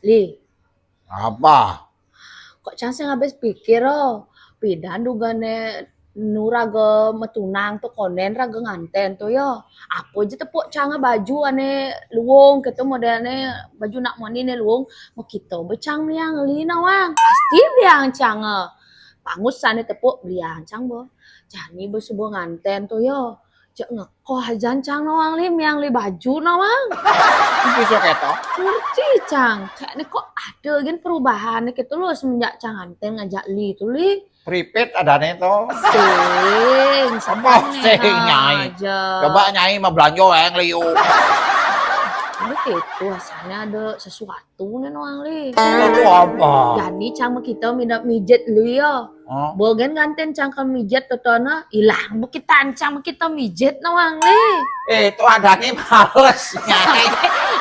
Li, Apa? kok chance habis pikir oh. Pidan dugane nuraga metunang tuh konen raga nganten tuh yo. Apa aja tepuk canga baju ane luwung gitu modelnya baju nak moni ne luwung mau kita becang liang li nawang. Pasti liang canga. Pangus sana tepuk liang cang bo. Jani bersebuah nganten tuh yo. Cek ngeko hajan cang nawang li miang li baju nawang. Bisa keto? Ngerti Cang, kayaknya kok ada kan perubahan gitu loh semenjak Cang Anten ngajak Li itu Li. Prepaid adanya to. Sing, Apa sabarnya sing Nyai? aja. Coba Nyai mau belanja yang liu. Ini gitu asalnya ada sesuatu nih Noang Li. Itu apa? Jadi Cang kita minta mijet Li ya. Oh, Bogen nganten Cang ke mijet totona hilang bukit tancang kita mijet Noang Li. itu adanya males Nyai.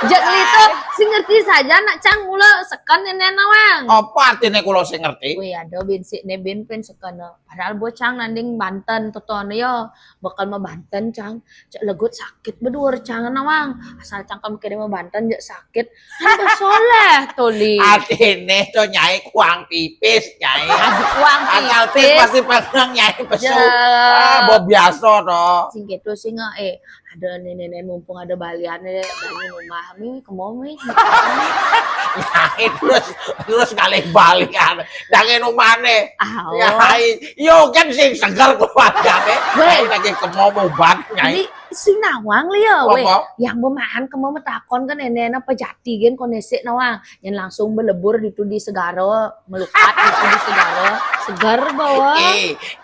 Jadi itu si ngerti saja nak Cang mula sekan nenek Noang. Apa artinya kalau saya ngerti? Wih ada bin si ne bin pen sekana. Padahal bocang nanding Banten totoan ya bakal mau Banten cang. Cak legut sakit bedur cang nawang. Asal cang kamu kirim mau Banten jak sakit. Ada soleh toli. Artinya tuh Nyai kuang pipis Nyai. Adik uang Asal pis tipis. pasti pegang Nyai pesu. Ya. Bo biasa toh. Sing gitu sing ada nenek mumpung ada baliannya dari rumah mi kemomi. Nyai terus kali balian. Dangin umane. Ah, Nyai, yo kan sing segar keluargane. Nyai lagi kemomo banget Nyai. Jadi sing nawang liya weh. Apa? Yang bemahan kemo metakon kan nenek apa jati gen konesek nawang. Yang langsung belebur itu di segara melukat itu di segara segar bawa.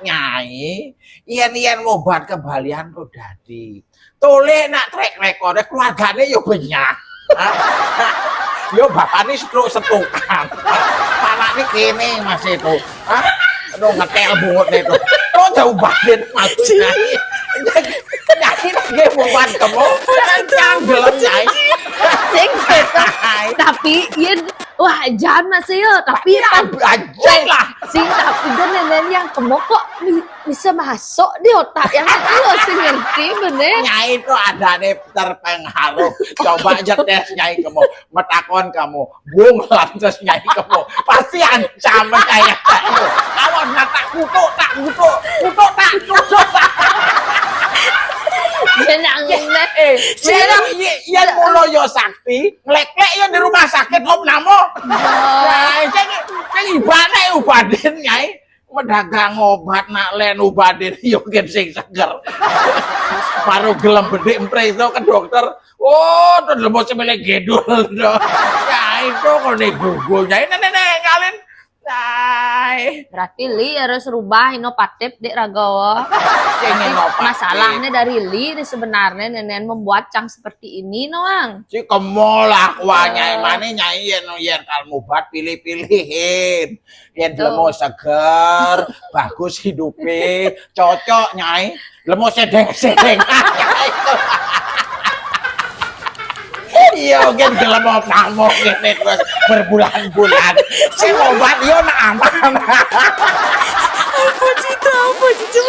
Nyai, iyan ngobat kebalian kok dadi. Tole nak trek rekorde keluargane yo banyak. Yo bapaknya stroke setukan. Anaknya kene Mas itu. Hah? Aduh ngetel bungut itu. Lo jauh banget maksudnya. Nyai lagi ngobat kamu. Jangan gelap Nyai. Sing gitu. Tapi iya wah jangan masih yo tapi Ya aja lah. sing tapi kan nenek yang kemo kok bisa masuk di otak yang itu loh sing ngerti bener. Nyai itu ada nih terpengaruh. Coba aja tes Nyai kamu, metakon kamu, bung lantas Nyai kamu, pasti ancaman kayak itu. Awas nggak tak kutuk, tusuk tak. Dia nangis Iya mulo yo sakti, ngelek-lek yo di rumah sakit om namo. Nyai, ceng ibane ubadin Nyai. Pedagang obat nak len ubadin yo sing seger. Baru gelem bedhe empreso ke dokter. Oh, tuh lemo semele gedul do. Ya itu kok nih gugu. Nyai nenek kalian. Nyai. berarti Li harus rubah inovatif dek Ragawa. Berarti masalahnya dari Li ini sebenarnya nenek membuat cang seperti ini noang. Si kemolah kuah Nyai mana Nyai yen kalau obat pilih-pilihin. Yen lemo seger, bagus hidupnya, cocok Nyai. Lemo sedeng-sedeng. Iya, kan gelem ngamuk ngene terus berbulan-bulan. Sing obat yo nak aman. Apa cita apa cita